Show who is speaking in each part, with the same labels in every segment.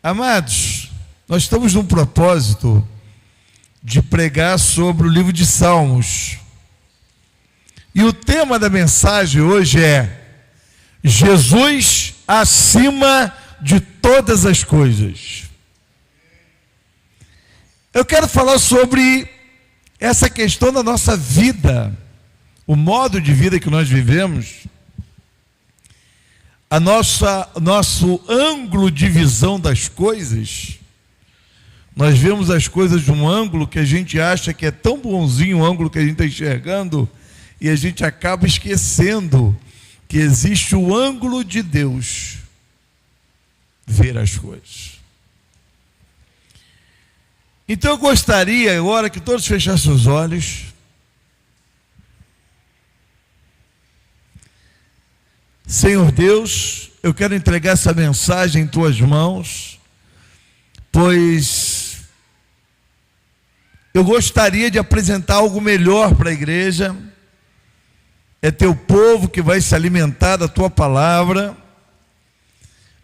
Speaker 1: Amados, nós estamos num propósito de pregar sobre o livro de Salmos. E o tema da mensagem hoje é Jesus acima de todas as coisas. Eu quero falar sobre essa questão da nossa vida, o modo de vida que nós vivemos, nosso ângulo de visão das coisas. Nós vemos as coisas de um ângulo que a gente acha que é tão bonzinho, o ângulo que a gente está enxergando, e a gente acaba esquecendo que existe o ângulo de Deus ver as coisas. Então eu gostaria agora que todos fechassem os olhos. Senhor Deus, eu quero entregar essa mensagem em tuas mãos, pois eu gostaria de apresentar algo melhor para a igreja. É teu povo que vai se alimentar da tua palavra.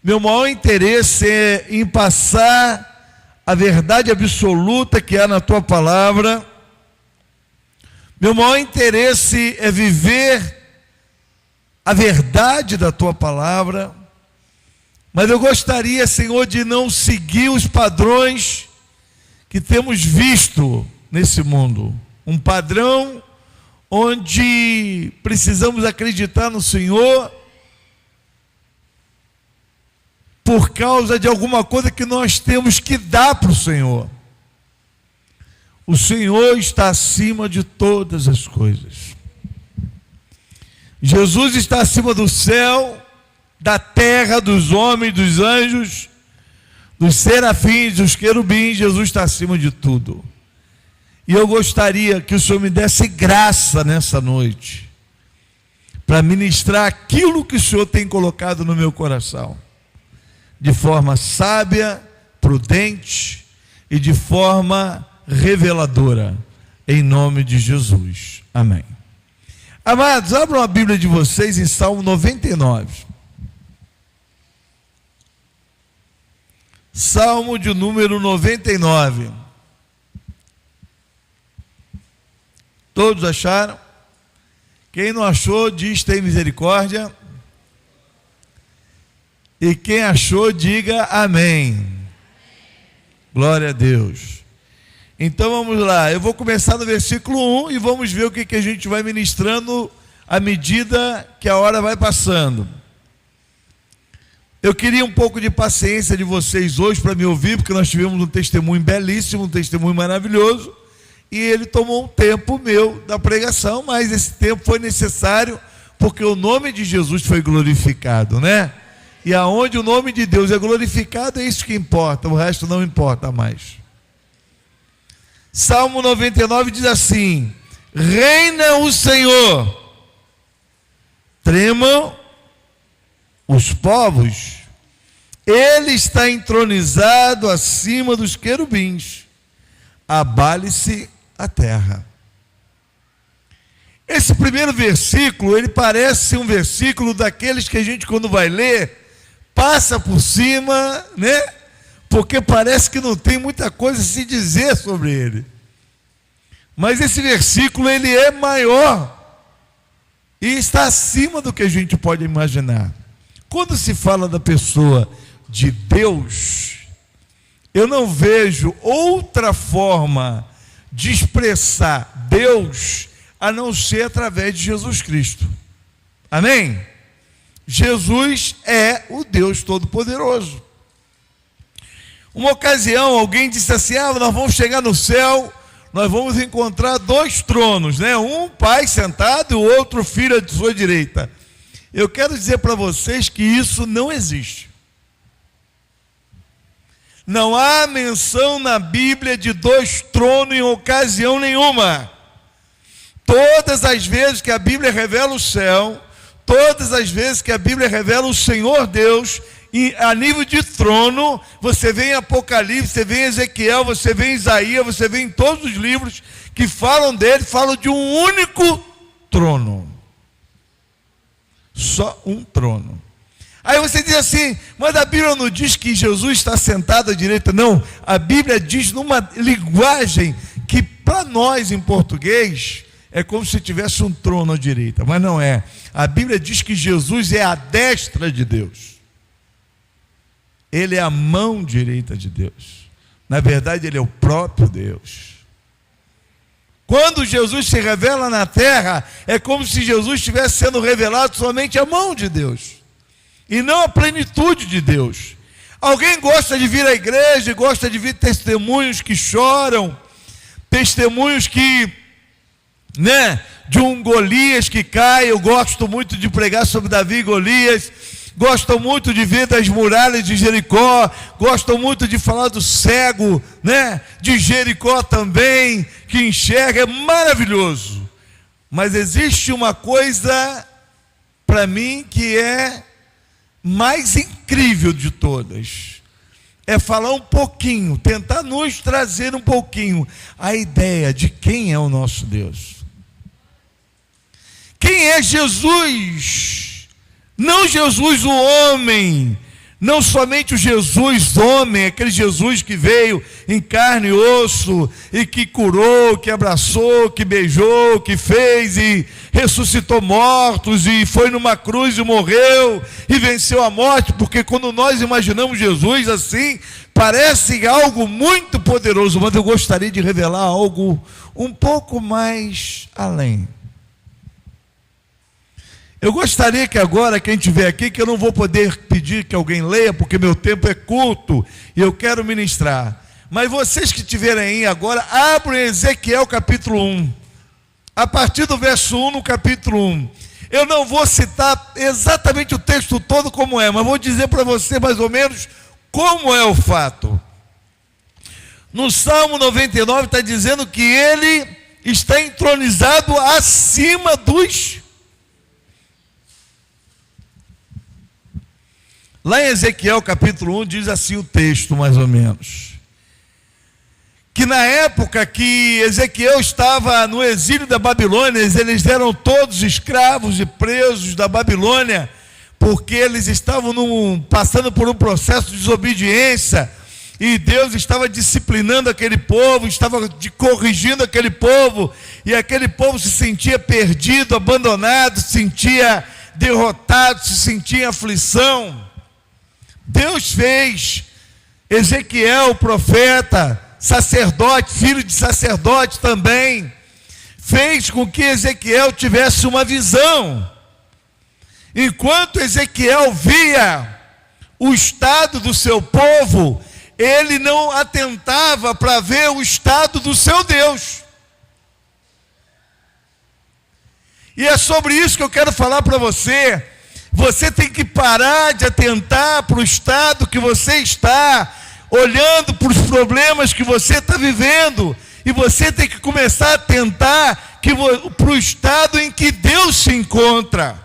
Speaker 1: Meu maior interesse é em passar a verdade absoluta que há na tua palavra. Meu maior interesse é viver a verdade da tua palavra. Mas eu gostaria, Senhor, de não seguir os padrões que temos visto nesse mundo. Um padrão onde precisamos acreditar no Senhor por causa de alguma coisa que nós temos que dar para o Senhor. O Senhor está acima de todas as coisas. Jesus está acima do céu, da terra, dos homens, dos anjos, dos serafins, dos querubins. Jesus está acima de tudo. E eu gostaria que o Senhor me desse graça nessa noite para ministrar aquilo que o Senhor tem colocado no meu coração, de forma sábia, prudente e de forma reveladora, em nome de Jesus. Amém. Amados, abram a Bíblia de vocês em Salmo 99. Salmo de número 99. Todos acharam? Quem não achou, diz: tem misericórdia. E quem achou, diga amém. Glória a Deus. Então vamos lá, eu vou começar no versículo 1 e vamos ver o que a gente vai ministrando à medida que a hora vai passando. Eu queria um pouco de paciência de vocês hoje para me ouvir, porque nós tivemos um testemunho belíssimo, um testemunho maravilhoso, e ele tomou um tempo meu da pregação, mas esse tempo foi necessário, porque o nome de Jesus foi glorificado, né? E aonde o nome de Deus é glorificado, é isso que importa, o resto não importa mais. Salmo 99 diz assim: reina o Senhor, tremam os povos, ele está entronizado acima dos querubins, abale-se a terra. Esse primeiro versículo, ele parece um versículo daqueles que a gente, quando vai ler, passa por cima, né? Porque parece que não tem muita coisa a se dizer sobre ele. Mas esse versículo, ele é maior e está acima do que a gente pode imaginar. Quando se fala da pessoa de Deus, eu não vejo outra forma de expressar Deus a não ser através de Jesus Cristo. Amém? Jesus é o Deus Todo-Poderoso. Uma ocasião, alguém disse assim: nós vamos chegar no céu, nós vamos encontrar dois tronos, né? Um pai sentado e o outro filho à sua direita. Eu quero dizer para vocês que isso não existe. Não há menção na Bíblia de dois tronos em ocasião nenhuma. Todas as vezes que a Bíblia revela o céu, todas as vezes que a Bíblia revela o Senhor Deus, e a nível de trono, você vê em Apocalipse, você vê em Ezequiel, você vê em Isaías, você vê em todos os livros que falam dele, falam de um único trono. Só um trono. Aí você diz assim, mas a Bíblia não diz que Jesus está sentado à direita. Não, a Bíblia diz numa linguagem que para nós em português é como se tivesse um trono à direita, mas não é. A Bíblia diz que Jesus é a destra de Deus. Ele é a mão direita de Deus. Na verdade, ele é o próprio Deus. Quando Jesus se revela na terra, é como se Jesus estivesse sendo revelado somente a mão de Deus, e não a plenitude de Deus. Alguém gosta de vir à igreja, gosta de vir testemunhos que choram, testemunhos que, de um Golias que cai. Eu gosto muito de pregar sobre Davi e Golias, gosto muito de ver das muralhas de Jericó, gosto muito de falar do cego, de Jericó também, que enxerga, é maravilhoso. Mas existe uma coisa para mim que é mais incrível de todas, é falar um pouquinho, tentar nos trazer um pouquinho a ideia de quem é o nosso Deus. Quem é Jesus? Não Jesus o homem, não somente o Jesus homem, aquele Jesus que veio em carne e osso, e que curou, que abraçou, que beijou, que fez e ressuscitou mortos, e foi numa cruz e morreu, e venceu a morte, porque quando nós imaginamos Jesus assim, parece algo muito poderoso, mas eu gostaria de revelar algo um pouco mais além. Eu gostaria que agora, quem estiver aqui, que eu não vou poder pedir que alguém leia, porque meu tempo é curto, e eu quero ministrar. Mas vocês que estiverem aí agora, abram Ezequiel capítulo 1. A partir do verso 1 no capítulo 1. Eu não vou citar exatamente o texto todo como é, mas vou dizer para você mais ou menos como é o fato. No Salmo 99 está dizendo que ele está entronizado acima dos... Lá em Ezequiel capítulo 1 diz assim o texto mais ou menos, que na época que Ezequiel estava no exílio da Babilônia, eles eram todos escravos e presos da Babilônia, porque eles estavam passando por um processo de desobediência, e Deus estava disciplinando aquele povo, estava corrigindo aquele povo, e aquele povo se sentia perdido, abandonado, se sentia derrotado, se sentia em aflição. Deus fez Ezequiel, profeta, sacerdote, filho de sacerdote também, fez com que Ezequiel tivesse uma visão. Enquanto Ezequiel via o estado do seu povo, ele não atentava para ver o estado do seu Deus. E é sobre isso que eu quero falar para você. Você tem que parar de atentar para o estado que você está, olhando para os problemas que você está vivendo, e você tem que começar a atentar para o estado em que Deus se encontra.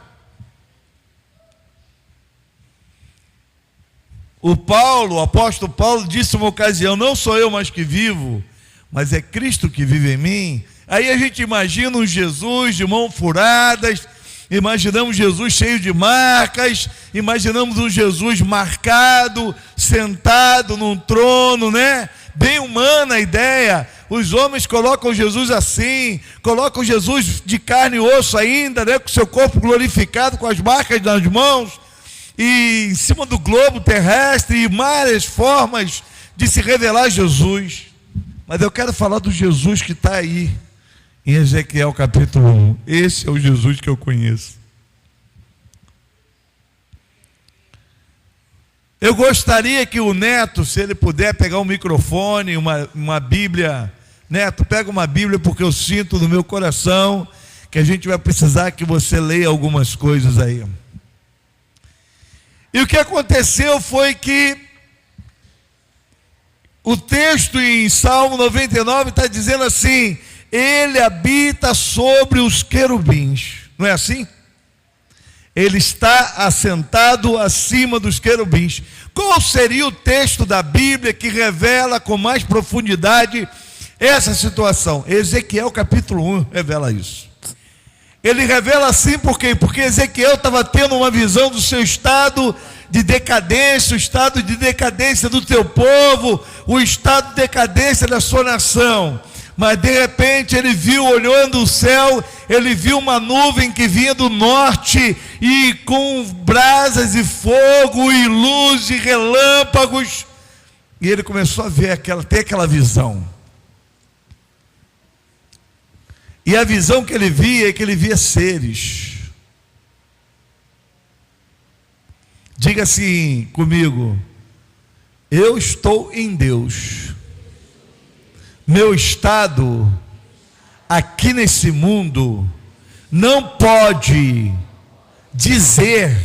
Speaker 1: O apóstolo Paulo disse uma ocasião, não sou eu mais que vivo, mas é Cristo que vive em mim. Aí a gente imagina um Jesus de mãos furadas, imaginamos Jesus cheio de marcas, imaginamos um Jesus marcado, sentado num trono, bem humana a ideia. Os homens colocam Jesus assim, colocam Jesus de carne e osso ainda, com seu corpo glorificado, com as marcas nas mãos, e em cima do globo terrestre, e várias formas de se revelar Jesus. Mas eu quero falar do Jesus que está aí em Ezequiel capítulo 1. Esse é o Jesus que eu conheço. Eu gostaria que o Neto, se ele puder pegar um microfone, uma Bíblia. Neto, pega uma Bíblia, porque eu sinto no meu coração que a gente vai precisar que você leia algumas coisas aí. E o que aconteceu foi que o texto em Salmo 99 está dizendo assim: ele habita sobre os querubins, não é assim? Ele está assentado acima dos querubins. Qual seria o texto da Bíblia que revela com mais profundidade essa situação? Ezequiel capítulo 1 revela isso. Ele revela assim por quê? Porque Ezequiel estava tendo uma visão do seu estado de decadência, o estado de decadência do teu povo, o estado de decadência da sua nação. Mas de repente ele viu, olhando o céu, ele viu uma nuvem que vinha do norte, e com brasas e fogo e luz e relâmpagos, e ele começou a ver ter aquela visão. E a visão que ele via é que ele via seres. Diga assim comigo: eu estou em Deus. Meu estado aqui nesse mundo não pode dizer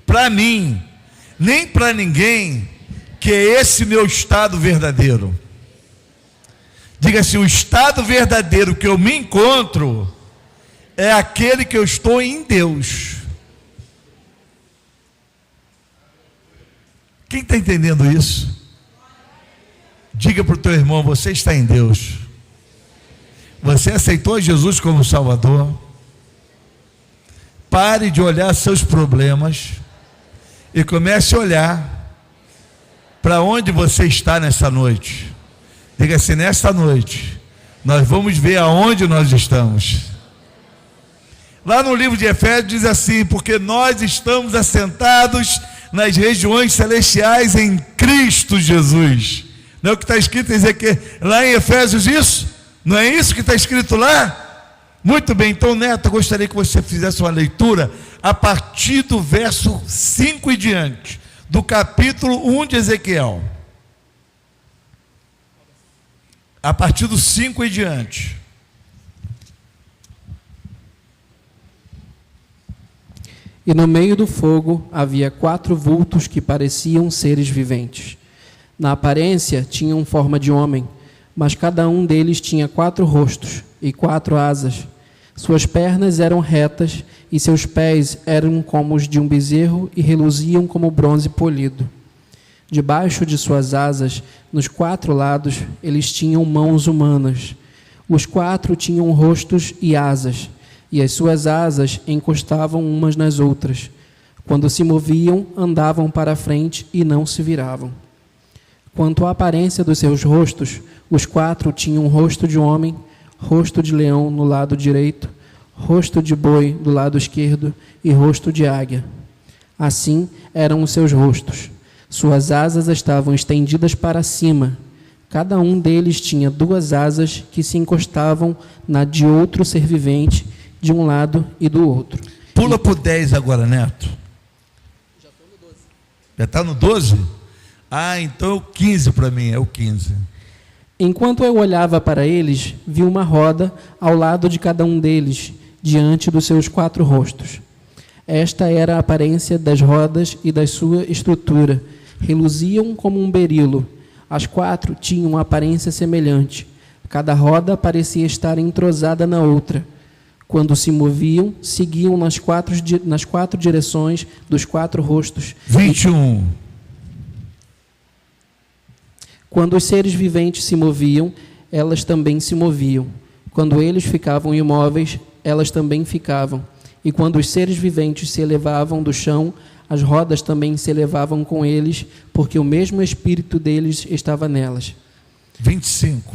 Speaker 1: para mim, nem para ninguém, que é esse meu estado verdadeiro. Diga assim: o estado verdadeiro que eu me encontro é aquele que eu estou em Deus. Quem está entendendo isso? Diga para o teu irmão: você está em Deus. Você aceitou Jesus como Salvador. Pare de olhar seus problemas e comece a olhar para onde você está nessa noite. Diga assim: nesta noite nós vamos ver aonde nós estamos. Lá no livro de Efésios diz assim: porque nós estamos assentados nas regiões celestiais em Cristo Jesus. Não é o que está escrito lá em Efésios isso? Não é isso que está escrito lá? Muito bem, então Neto, eu gostaria que você fizesse uma leitura a partir do verso 5 e diante, do capítulo 1 de Ezequiel. A partir do 5 e diante.
Speaker 2: E no meio do fogo havia 4 vultos que pareciam seres viventes. Na aparência tinham forma de homem, mas cada um deles tinha 4 rostos e 4 asas. Suas pernas eram retas e seus pés eram como os de um bezerro e reluziam como bronze polido. Debaixo de suas asas, nos 4 lados, eles tinham mãos humanas. Os 4 tinham rostos e asas, e as suas asas encostavam umas nas outras. Quando se moviam, andavam para a frente e não se viravam. Quanto à aparência dos seus rostos, os 4 tinham rosto de homem, rosto de leão no lado direito, rosto de boi do lado esquerdo e rosto de águia. Assim eram os seus rostos. Suas asas estavam estendidas para cima. Cada um deles tinha 2 asas que se encostavam na de outro ser vivente, de um lado e do outro.
Speaker 1: Pula para o 10 agora, Neto. Já estou no 12. Já está no 12? Ah, então é o 15 para mim, é o 15.
Speaker 2: Enquanto eu olhava para eles, vi uma roda ao lado de cada um deles, diante dos seus 4 rostos. Esta era a aparência das rodas e da sua estrutura. Reluziam como um berilo. As 4 tinham uma aparência semelhante. Cada roda parecia estar entrosada na outra. Quando se moviam, seguiam nas 4 direções dos 4 rostos.
Speaker 1: 21.
Speaker 2: Quando os seres viventes se moviam, elas também se moviam. Quando eles ficavam imóveis, elas também ficavam. E quando os seres viventes se elevavam do chão, as rodas também se elevavam com eles, porque o mesmo espírito deles estava nelas.
Speaker 1: 25.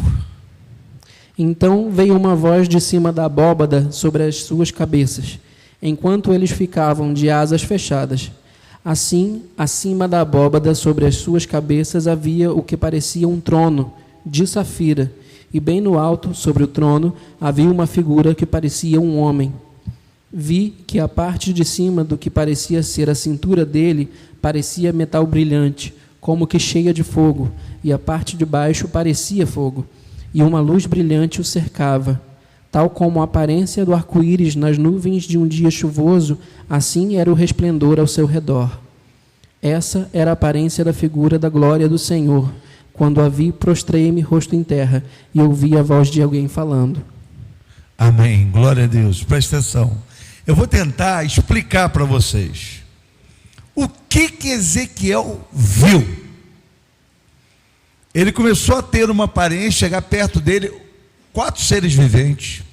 Speaker 2: Então veio uma voz de cima da abóbada sobre as suas cabeças, enquanto eles ficavam de asas fechadas. Assim, acima da abóbada, sobre as suas cabeças, havia o que parecia um trono de safira, e bem no alto, sobre o trono, havia uma figura que parecia um homem. Vi que a parte de cima do que parecia ser a cintura dele parecia metal brilhante, como que cheia de fogo, e a parte de baixo parecia fogo, e uma luz brilhante o cercava. Tal como a aparência do arco-íris nas nuvens de um dia chuvoso, assim era o resplendor ao seu redor. Essa era a aparência da figura da glória do Senhor. Quando a vi, prostrei-me rosto em terra, e ouvi a voz de alguém falando.
Speaker 1: Amém, glória a Deus. Presta atenção. Eu vou tentar explicar para vocês o que Ezequiel viu. Ele começou a ter uma aparência, chegar perto dele, 4 seres viventes.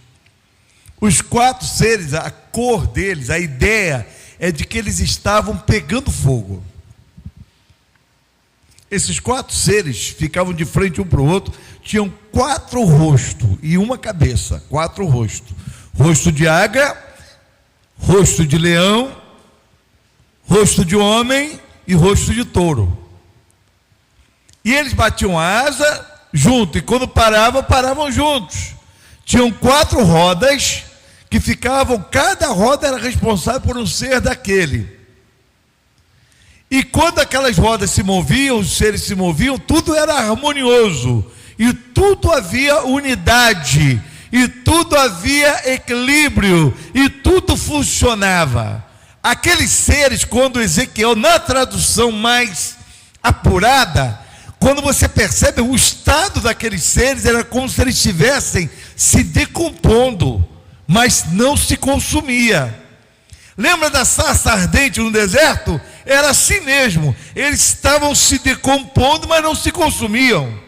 Speaker 1: Os 4 seres, a cor deles, a ideia é de que eles estavam pegando fogo. Esses 4 seres ficavam de frente um para o outro, tinham 4 rostos e uma cabeça, 4 rostos. Rosto de águia, rosto de leão, rosto de homem e rosto de touro. E eles batiam a asa junto, e quando paravam juntos. Tinham 4 rodas que ficavam, cada roda era responsável por um ser daquele. E quando aquelas rodas se moviam, os seres se moviam, tudo era harmonioso, e tudo havia unidade, e tudo havia equilíbrio, e tudo funcionava. Aqueles seres, quando Ezequiel, na tradução mais apurada, quando você percebe o estado daqueles seres, era como se eles estivessem se decompondo, mas não se consumia. Lembra da sarça ardente no deserto? Era assim mesmo, eles estavam se decompondo, mas não se consumiam,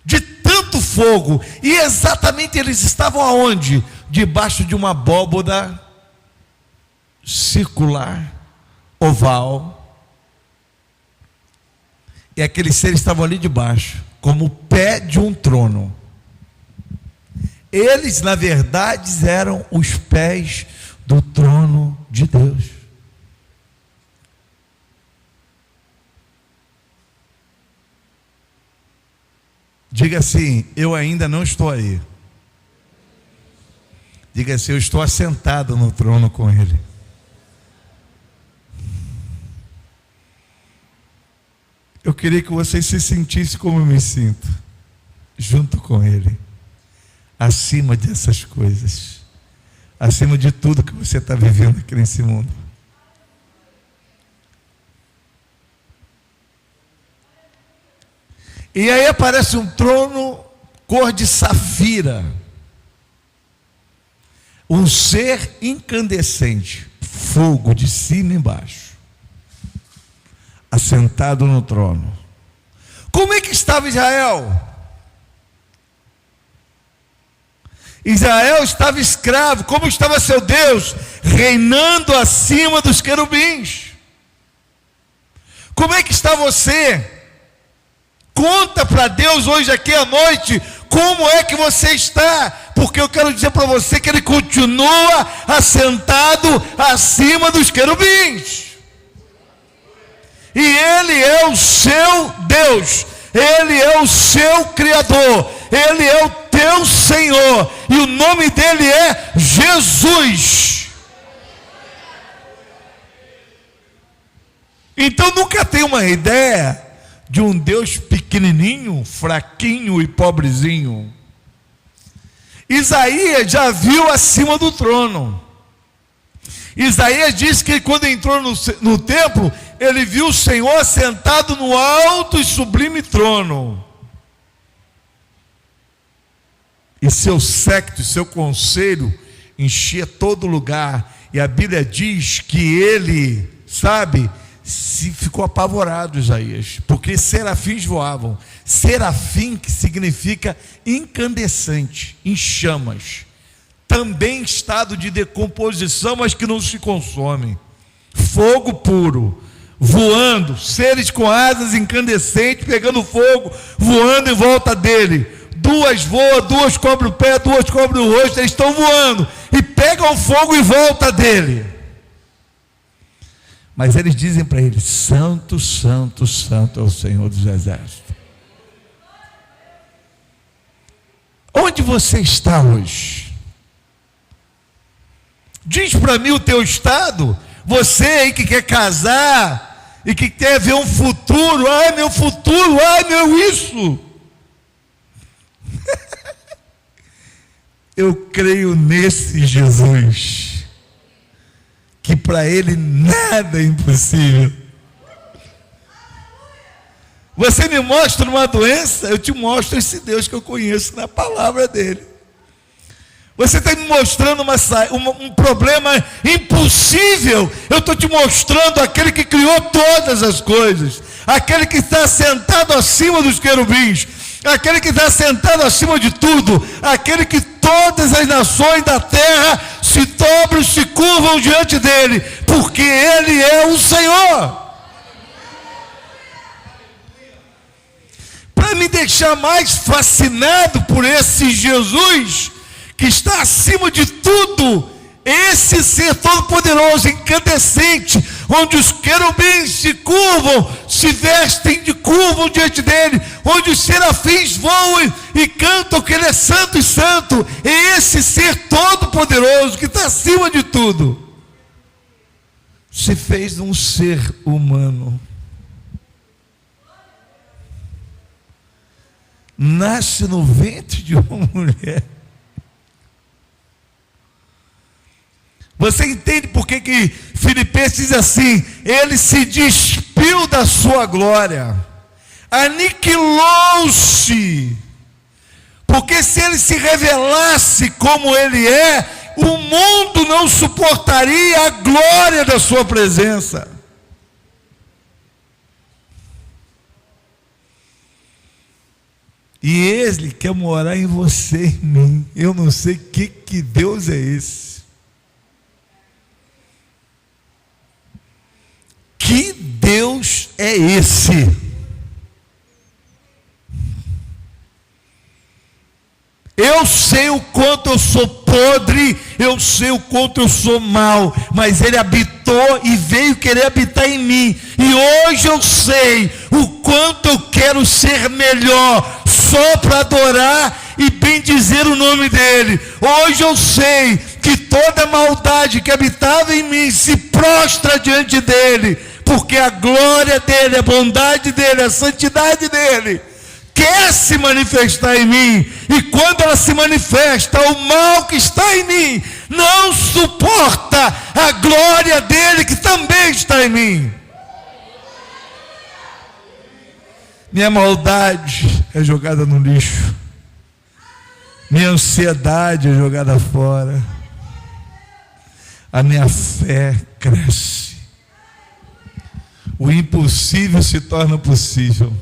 Speaker 1: de tanto fogo. E exatamente eles estavam aonde? Debaixo de uma abóboda circular, oval. E aqueles seres estavam ali debaixo, como o pé de um trono. Eles, na verdade, eram os pés do trono de Deus. Diga assim: eu ainda não estou aí. Diga assim: eu estou assentado no trono com Ele. Eu queria que você se sentisse como eu me sinto, junto com Ele, acima dessas coisas, acima de tudo que você está vivendo aqui nesse mundo. E aí aparece um trono cor de safira, um ser incandescente, fogo de cima e embaixo, assentado no trono. Como é que estava Israel? Israel estava escravo. Como estava seu Deus? Reinando acima dos querubins. Como é que está você? Conta para Deus hoje aqui à noite como é que você está, porque eu quero dizer para você que Ele continua assentado acima dos querubins. E Ele é o seu Deus, Ele é o seu Criador, Ele é o teu Senhor, e o nome dEle é Jesus. Então nunca tenha uma ideia de um Deus pequenininho, fraquinho e pobrezinho. Isaías já viu acima do trono. Isaías diz que quando entrou no templo, ele viu o Senhor sentado no alto e sublime trono. E seu séquito, seu conselho enchia todo lugar. E a Bíblia diz que ele, se ficou apavorado, Isaías, porque serafins voavam. Serafim, que significa incandescente, em chamas, também em estado de decomposição, mas que não se consome, fogo puro, voando, seres com asas incandescentes, pegando fogo, voando em volta dele. 2 voam, 2 cobrem o pé, 2 cobrem o rosto, eles estão voando, e pegam fogo em volta dele. Mas eles dizem para ele: Santo, Santo, Santo é o Senhor dos Exércitos. Onde você está hoje? Diz para mim o teu estado. Você aí que quer casar e que quer ver um futuro. Ai, meu futuro, ai, meu isso. Eu creio nesse Jesus, que para Ele nada é impossível. Você me mostra uma doença, eu te mostro esse Deus que eu conheço na palavra dEle. Você está me mostrando um problema impossível, eu estou te mostrando aquele que criou todas as coisas, aquele que está sentado acima dos querubins, aquele que está sentado acima de tudo, aquele que todas as nações da terra se dobram e se curvam diante dele, porque ele é o Senhor. Para me deixar mais fascinado por esse Jesus, que está acima de tudo, esse ser todo-poderoso, incandescente, onde os querubins se curvam, se vestem de curvam diante dele, onde os serafins voam e cantam que ele é santo e santo, é esse ser todo-poderoso, que está acima de tudo, se fez um ser humano, nasce no ventre de uma mulher. Você entende por que Filipenses diz assim? Ele se despiu da sua glória, aniquilou-se, porque se ele se revelasse como ele é, o mundo não suportaria a glória da sua presença. E ele quer morar em você, em mim. Eu não sei que Deus é esse. Que Deus é esse? Eu sei o quanto eu sou podre, eu sei o quanto eu sou mau, mas ele habitou e veio querer habitar em mim, e hoje eu sei o quanto eu quero ser melhor, só para adorar e bendizer o nome dele. Hoje eu sei que toda maldade que habitava em mim se prostra diante dele, porque a glória dele, a bondade dele, a santidade dele quer se manifestar em mim, e quando ela se manifesta, o mal que está em mim não suporta a glória dele que também está em mim. Minha maldade é jogada no lixo, minha ansiedade é jogada fora, a minha fé cresce, o impossível se torna possível.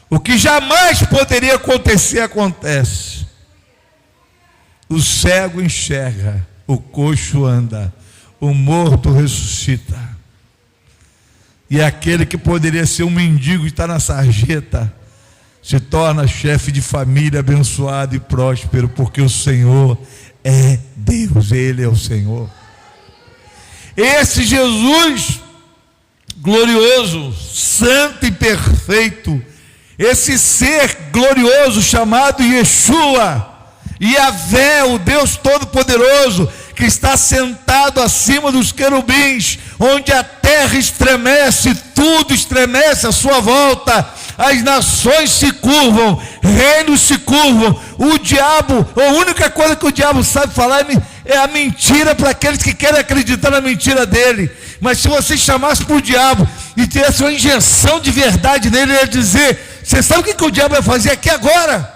Speaker 1: O que jamais poderia acontecer, acontece. O cego enxerga, o coxo anda, o morto ressuscita. E aquele que poderia ser um mendigo e está na sarjeta, se torna chefe de família abençoado e próspero, porque o Senhor é Deus, Ele é o Senhor. Esse Jesus glorioso, santo e perfeito, esse ser glorioso chamado Yeshua, Yahvé, o Deus Todo-Poderoso, que está sentado acima dos querubins, onde a terra estremece, tudo estremece à sua volta, as nações se curvam, reinos se curvam, o diabo, a única coisa que o diabo sabe falar é a mentira para aqueles que querem acreditar na mentira dele. Mas se você chamasse para o diabo e tivesse uma injeção de verdade nele, ele ia dizer: você sabe o que o diabo vai fazer aqui agora?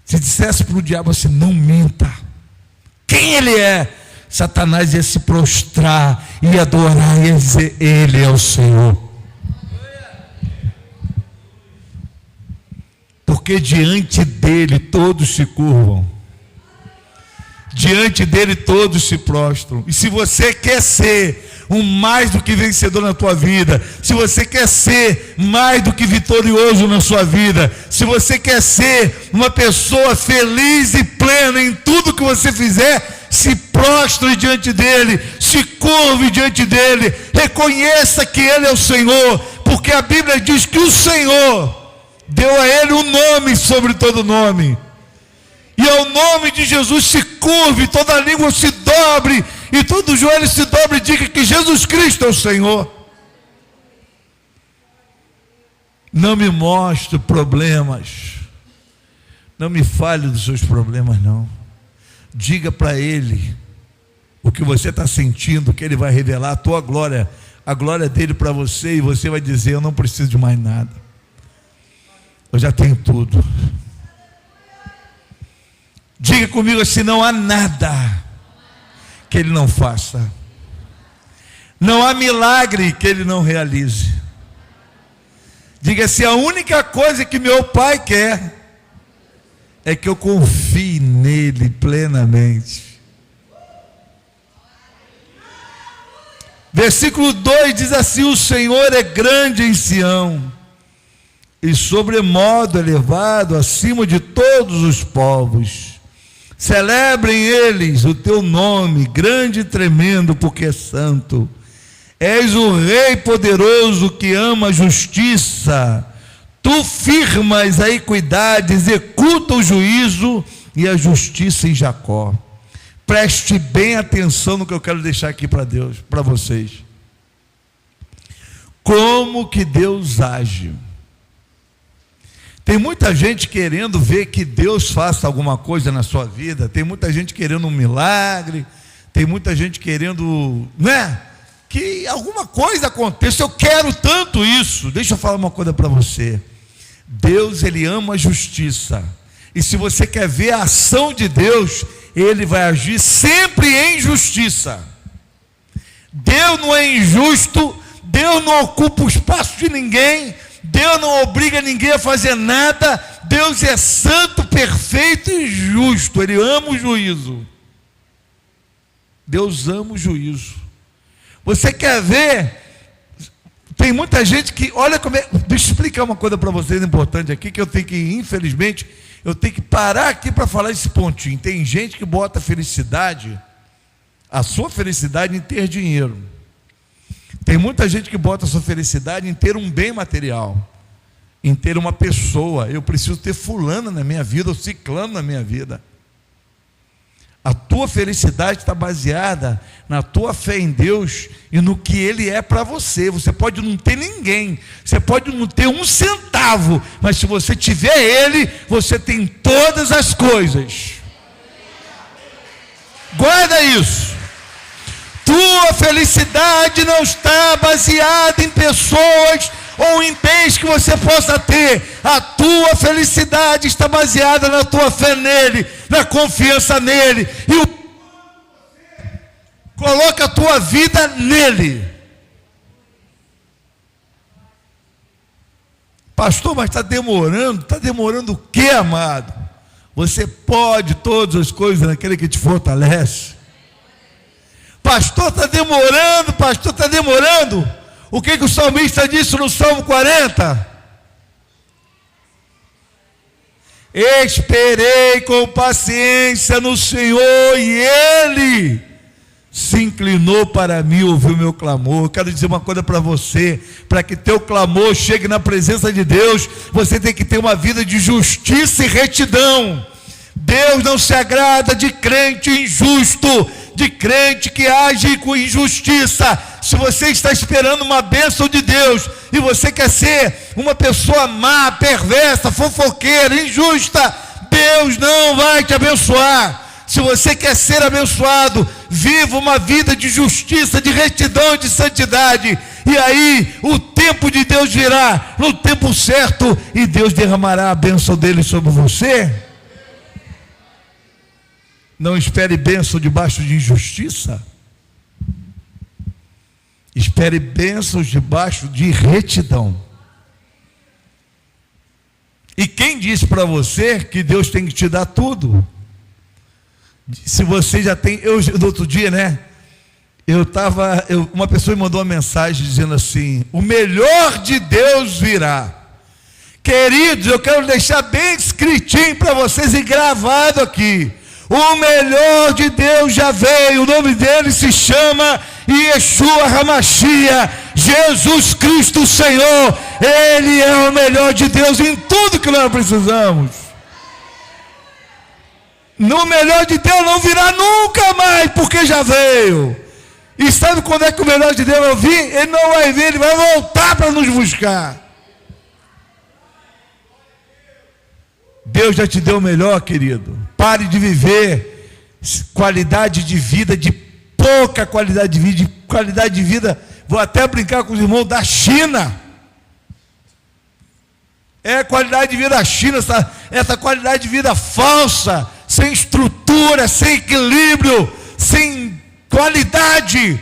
Speaker 1: Se dissesse para o diabo assim: não minta, quem ele é? Satanás ia se prostrar, ia adorar, ia dizer: ele é o Senhor. Porque diante dele todos se curvam, diante dele todos se prostram. E se você quer ser um mais do que vencedor na tua vida, se você quer ser mais do que vitorioso na sua vida, se você quer ser uma pessoa feliz e plena em tudo que você fizer, se prostre diante dele, se curve diante dele, reconheça que ele é o Senhor, porque a Bíblia diz que o Senhor deu a ele um nome sobre todo nome, e ao nome de Jesus se curve, toda língua se dobre, e todo joelho se dobre e diga que Jesus Cristo é o Senhor. Não me mostre problemas, não me fale dos seus problemas, não. Diga para ele o que você está sentindo, que ele vai revelar a tua glória, a glória dele para você, e você vai dizer: eu não preciso de mais nada, eu já tenho tudo. Diga comigo assim: não há nada que ele não faça, não há milagre que ele não realize. Diga assim: a única coisa que meu pai quer é que eu confie nele plenamente. Versículo 2 diz assim: o Senhor é grande em Sião, e sobremodo elevado acima de todos os povos. Celebrem eles o teu nome, grande e tremendo, porque é santo. És o Rei poderoso que ama a justiça. Tu firmas a equidade, executa o juízo e a justiça em Jacó. Preste bem atenção no que eu quero deixar aqui para Deus, para vocês. Como que Deus age? Tem muita gente querendo ver que Deus faça alguma coisa na sua vida. Tem muita gente querendo um milagre. Tem muita gente querendo, né, que alguma coisa aconteça. Eu quero tanto isso. Deixa eu falar uma coisa para você. Deus, ele ama a justiça. E se você quer ver a ação de Deus, ele vai agir sempre em justiça. Deus não é injusto. Deus não ocupa o espaço de ninguém. Deus não obriga ninguém a fazer nada. Deus é santo, perfeito e justo. Ele ama o juízo. Deus ama o juízo. Você quer ver? Tem muita gente que, olha como é. Deixa eu explicar uma coisa para vocês importante aqui, que eu tenho que, infelizmente, eu tenho que parar aqui para falar esse pontinho. Tem gente que bota felicidade, a sua felicidade, em ter dinheiro. Tem muita gente que bota a sua felicidade em ter um bem material, em ter uma pessoa. Eu preciso ter fulano na minha vida, ou ciclano na minha vida. A tua felicidade está baseada na tua fé em Deus e no que Ele é para você. Você pode não ter ninguém, você pode não ter um centavo, mas se você tiver Ele, você tem todas as coisas. Guarda isso. Tua felicidade não está baseada em pessoas ou em bens que você possa ter. A tua felicidade está baseada na tua fé nele, na confiança nele. E coloca a tua vida nele. Pastor, mas está demorando. Está demorando o quê, amado? Você pode todas as coisas naquele que te fortalece. Pastor, está demorando, pastor, está demorando. O que o salmista disse no Salmo 40? Esperei com paciência no Senhor e Ele se inclinou para mim, ouviu meu clamor. Eu quero dizer uma coisa para você: para que teu clamor chegue na presença de Deus, você tem que ter uma vida de justiça e retidão. Deus não se agrada de crente injusto, de crente que age com injustiça. Se você está esperando uma bênção de Deus e você quer ser uma pessoa má, perversa, fofoqueira, injusta, Deus não vai te abençoar. Se você quer ser abençoado, viva uma vida de justiça, de retidão e de santidade. E aí o tempo de Deus virá no tempo certo e Deus derramará a bênção dele sobre você. Não espere bênção debaixo de injustiça. Espere bênçãos debaixo de retidão. E quem disse para você que Deus tem que te dar tudo? Se você já tem... no outro dia, né? Uma pessoa me mandou uma mensagem dizendo assim: o melhor de Deus virá. Queridos, eu quero deixar bem escritinho para vocês e gravado aqui. O melhor de Deus já veio. O nome dele se chama Yeshua HaMashiach, Jesus Cristo Senhor. Ele é o melhor de Deus em tudo que nós precisamos. No melhor de Deus não virá nunca mais, porque já veio. E sabe quando é que o melhor de Deus vai vir? Ele não vai vir, ele vai voltar para nos buscar. Deus já te deu o melhor, querido. Pare de viver qualidade de vida, de pouca qualidade de vida, de qualidade de vida. Vou até brincar com os irmãos da China. É qualidade de vida da China, essa qualidade de vida falsa, sem estrutura, sem equilíbrio, sem qualidade.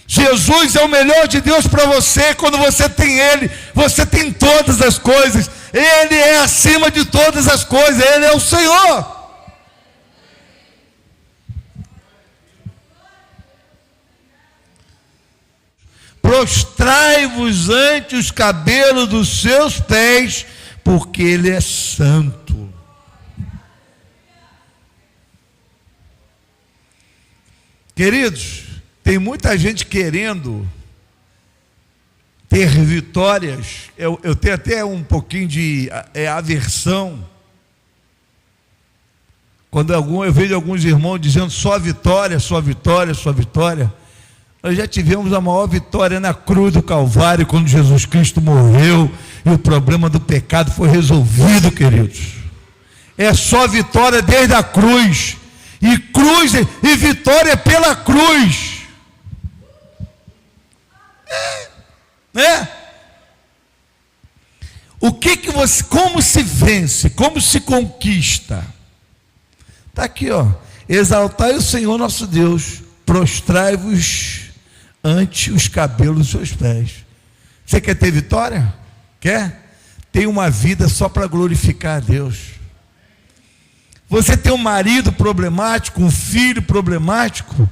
Speaker 1: Jesus é o melhor de Deus para você. Quando você tem Ele, você tem todas as coisas. Ele é acima de todas as coisas, Ele é o Senhor. Prostrai-vos ante os cabelos dos seus pés, porque Ele é santo. Queridos, tem muita gente querendo ter vitórias. Eu tenho até um pouquinho de aversão quando eu vejo alguns irmãos dizendo só vitória, só vitória, só vitória. Nós já tivemos a maior vitória na cruz do Calvário, quando Jesus Cristo morreu e o problema do pecado foi resolvido, queridos. É só vitória desde a cruz, e vitória pela cruz. O que você, como se vence, como se conquista? Está aqui, ó. Exaltai o Senhor nosso Deus, prostrai-vos ante os cabelos dos seus pés. Você quer ter vitória? Quer? Tem uma vida só para glorificar a Deus. Você tem um marido problemático, um filho problemático,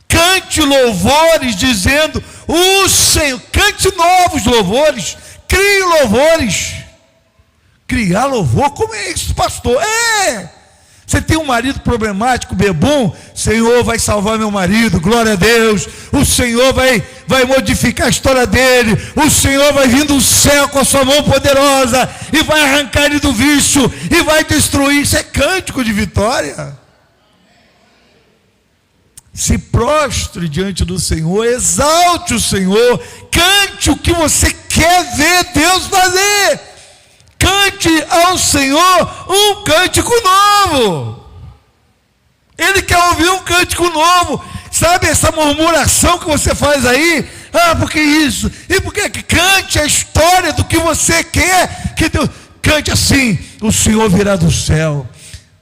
Speaker 1: cante louvores dizendo o Senhor, cante novos louvores, crie louvores. Criar louvor, como é isso, pastor? Você tem um marido problemático, bebum, Senhor vai salvar meu marido, glória a Deus. O Senhor vai modificar a história dele. O Senhor vai vir do céu com a sua mão poderosa e vai arrancar ele do vício e vai destruir. Isso é cântico de vitória. Se prostre diante do Senhor, exalte o Senhor, cante o que você quer ver Deus fazer. Cante ao Senhor um cântico novo. Ele quer ouvir um cântico novo. Sabe essa murmuração que você faz aí? Porque isso? E por que? Cante a história do que você quer que Deus... Cante assim: o Senhor virá do céu.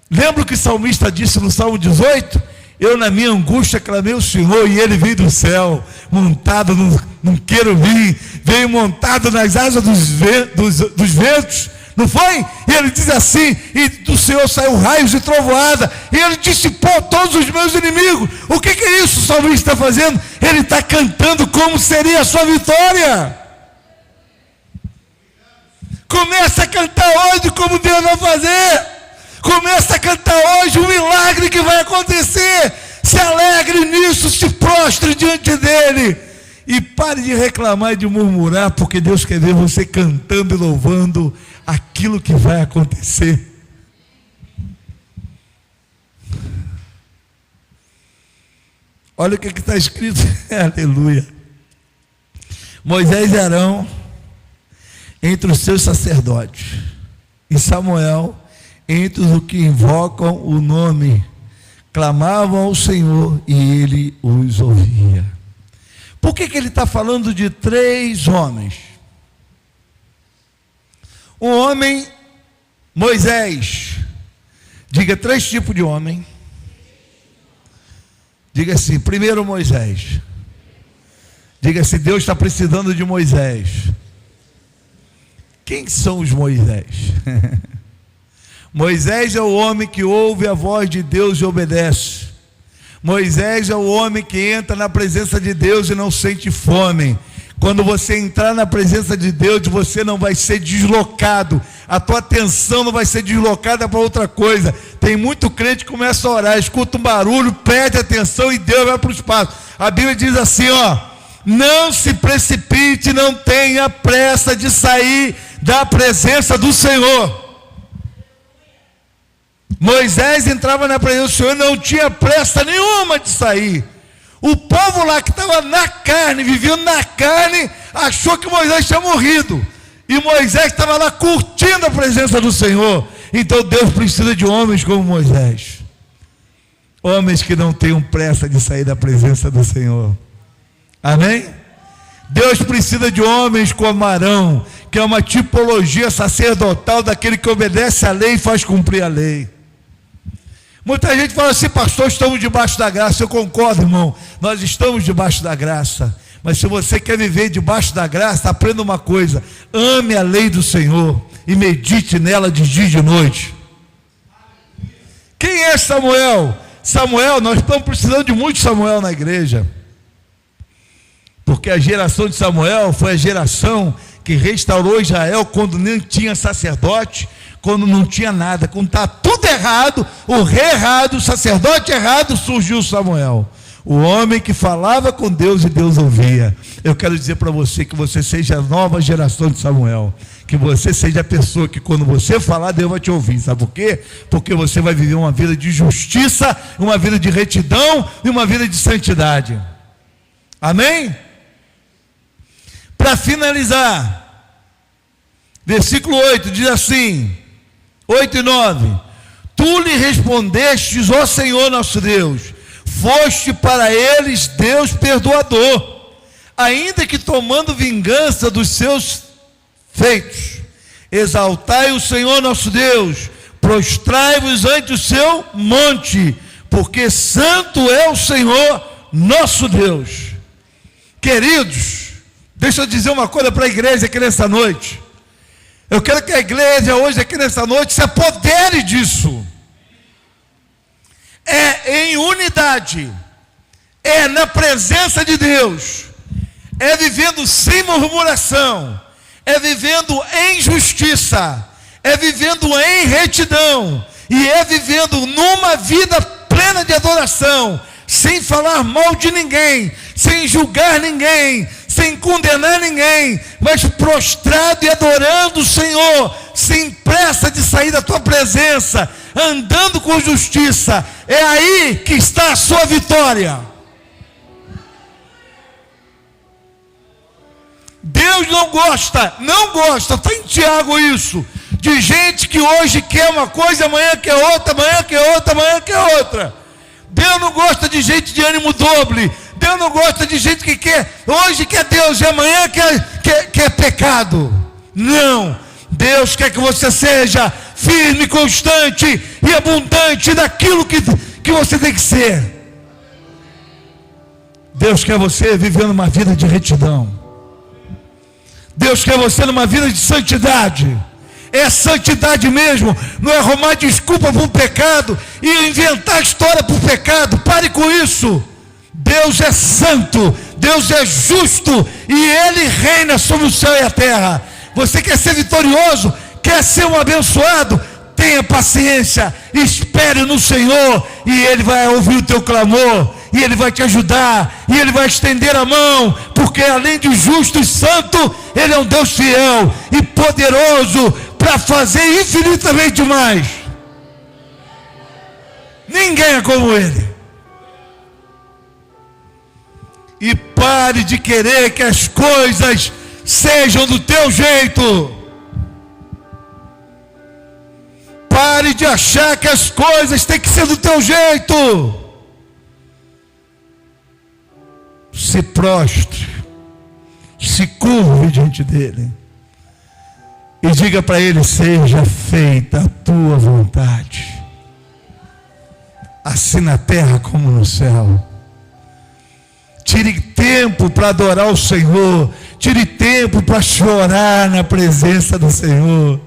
Speaker 1: Lembra o que o salmista disse no Salmo 18? Eu na minha angústia clamei o Senhor e Ele veio do céu, montado num querubim, veio montado nas asas dos ventos, não foi? E Ele diz assim, e do Senhor saiu raios e trovoada, e Ele dissipou todos os meus inimigos. O que é isso o salmista está fazendo? Ele está cantando como seria a sua vitória. Começa a cantar hoje como Deus vai fazer. Começa a cantar hoje o milagre que vai acontecer. Se alegre nisso, se prostre diante dele. E pare de reclamar e de murmurar, porque Deus quer ver você cantando e louvando aquilo que vai acontecer. Olha o que está escrito. Aleluia. Moisés e Arão entre os seus sacerdotes, e Samuel entre os que invocam o nome, clamavam ao Senhor e Ele os ouvia. Por que ele está falando de 3 homens? Um homem, Moisés. Diga 3 tipos de homem. Diga assim: primeiro Moisés. Diga assim: Deus está precisando de Moisés. Quem são os Moisés? Moisés é o homem que ouve a voz de Deus e obedece. Moisés é o homem que entra na presença de Deus e não sente fome. Quando você entrar na presença de Deus, você não vai ser deslocado. A tua atenção não vai ser deslocada para outra coisa. Tem muito crente que começa a orar, escuta um barulho, perde a atenção e Deus vai para o espaço. A Bíblia diz assim, não se precipite, não tenha pressa de sair da presença do Senhor. Moisés entrava na presença do Senhor e não tinha pressa nenhuma de sair. O povo lá que estava na carne, vivendo na carne, achou que Moisés tinha morrido. E Moisés estava lá curtindo a presença do Senhor. Então Deus precisa de homens como Moisés. Homens que não tenham pressa de sair da presença do Senhor. Amém? Deus precisa de homens como Arão, que é uma tipologia sacerdotal daquele que obedece à lei e faz cumprir a lei. Muita gente fala assim, pastor, estamos debaixo da graça. Eu concordo, irmão, nós estamos debaixo da graça. Mas se você quer viver debaixo da graça, aprenda uma coisa: ame a lei do Senhor, e medite nela de dia e de noite. Quem é Samuel? Samuel, nós estamos precisando de muito Samuel na igreja, porque a geração de Samuel foi a geração que restaurou Israel quando nem tinha sacerdote, quando não tinha nada, quando está tudo errado, o rei errado, o sacerdote errado, surgiu Samuel, o homem que falava com Deus e Deus ouvia. Eu quero dizer para você que você seja a nova geração de Samuel, que você seja a pessoa que quando você falar, Deus vai te ouvir. Sabe por quê? Porque você vai viver uma vida de justiça, uma vida de retidão e uma vida de santidade. Amém? Para finalizar, versículo 8 diz assim, 8 e 9: Tu lhe respondestes, ó Senhor nosso Deus, foste para eles Deus perdoador, ainda que tomando vingança dos seus feitos. Exaltai o Senhor nosso Deus, prostrai-vos ante o seu monte, porque santo é o Senhor nosso Deus. Queridos, deixa eu dizer uma coisa para a igreja aqui nessa noite. Eu quero que a igreja hoje aqui nessa noite se apodere disso. É em unidade, é na presença de Deus, é vivendo sem murmuração, é vivendo em justiça, é vivendo em retidão, e é vivendo numa vida plena de adoração, sem falar mal de ninguém, sem julgar ninguém, sem condenar ninguém, mas prostrado e adorando o Senhor, sem pressa de sair da tua presença, andando com justiça. É aí que está a sua vitória. Deus não gosta, está em Tiago isso, de gente que hoje quer uma coisa, amanhã quer outra, amanhã quer outra, amanhã quer outra. Deus não gosta de gente de ânimo doble. Deus não gosta de gente que hoje quer Deus e amanhã quer pecado. Não, Deus quer que você seja firme, constante e abundante daquilo que você tem que ser. Deus quer você vivendo uma vida de retidão. Deus quer você numa vida de santidade. É santidade mesmo, não é arrumar desculpa para o pecado e inventar história para o pecado. Pare com isso. Deus é santo, Deus é justo e Ele reina sobre o céu e a terra. Você quer ser vitorioso? Quer ser um abençoado? Tenha paciência, espere no Senhor e Ele vai ouvir o teu clamor, e Ele vai te ajudar, e Ele vai estender a mão, porque além de justo e santo, Ele é um Deus fiel e poderoso para fazer infinitamente mais. Ninguém é como Ele. E pare de querer que as coisas sejam do teu jeito. Pare de achar que as coisas têm que ser do teu jeito. Se prostre, se curve diante dele e diga para ele: seja feita a tua vontade, assim na terra como no céu. Tire tempo para adorar o Senhor, tire tempo para chorar na presença do Senhor,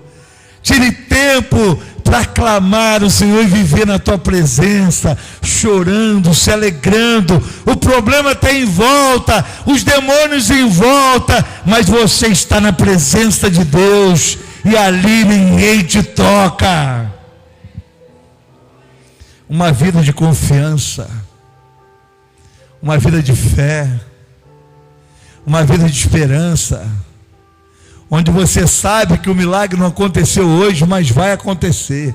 Speaker 1: tire tempo para aclamar o Senhor e viver na tua presença, chorando, se alegrando. O problema está em volta, os demônios em volta, mas você está na presença de Deus e ali ninguém te toca. Uma vida de confiança, uma vida de fé, uma vida de esperança, onde você sabe que o milagre não aconteceu hoje, mas vai acontecer,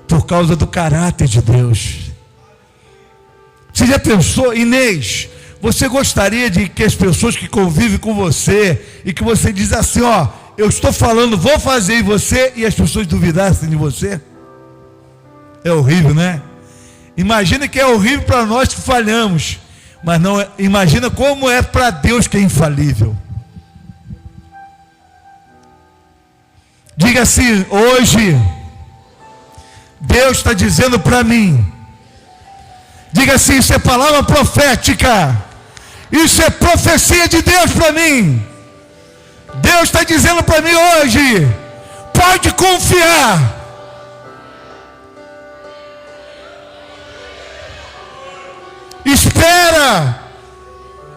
Speaker 1: por causa do caráter de Deus. Você já pensou, Inês, você gostaria de que as pessoas que convivem com você, e que você diz assim, ó, eu estou falando, vou fazer em você, e as pessoas duvidassem de você? É horrível, né? Imagina que é horrível para nós que falhamos, mas não, imagina como é para Deus que é infalível. Diga assim: hoje Deus está dizendo para mim. Diga assim: isso é palavra profética, isso é profecia de Deus para mim. Deus está dizendo para mim hoje: pode confiar. Espera,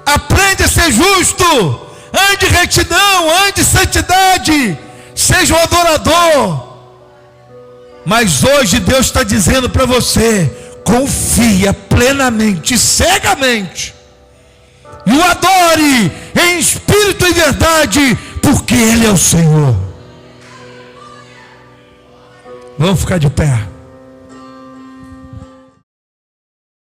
Speaker 1: aprende a ser justo, ande em retidão, ande em santidade, seja um adorador. Mas hoje Deus está dizendo para você: confia plenamente, cegamente, e o adore em espírito e verdade, porque Ele é o Senhor. Vamos ficar de pé.